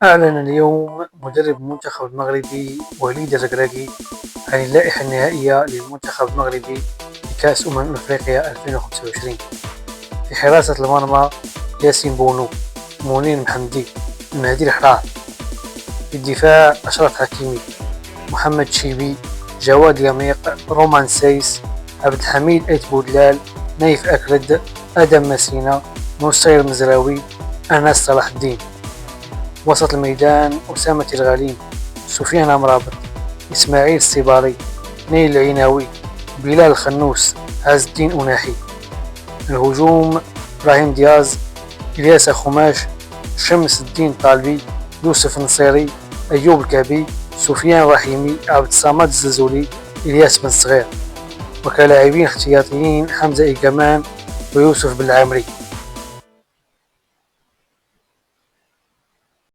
أعلن اليوم مدرب المنتخب المغربي وليد الركراكي عن اللائحة النهائية للمنتخب المغربي لكأس أفريقيا 2025 في حراسة المرمى ياسين بونو، منير محمدي، المهدي الحرار. في الدفاع أشرف حكيمي، محمد شيبي، جواد يميق، رومان سايس، عبد الحميد أيت بودلال، نايف أكرد، آدم مسينا، نصير مزراوي، أنس صلاح الدين. وسط الميدان أسامة الغالين، سفيان أمرابط، إسماعيل السباري، نيل العناوي، بلال الخنوس، عز الدين أناحي. الهجوم إبراهيم دياز، إلياس خماش، شمس الدين طالبي، يوسف نصيري، أيوب الكعبي، سفيان رحيمي، عبد الصمد الزلزولي، إلياس بن صغير. وكلاعبين احتياطيين حمزة إيكمان ويوسف بالعامري.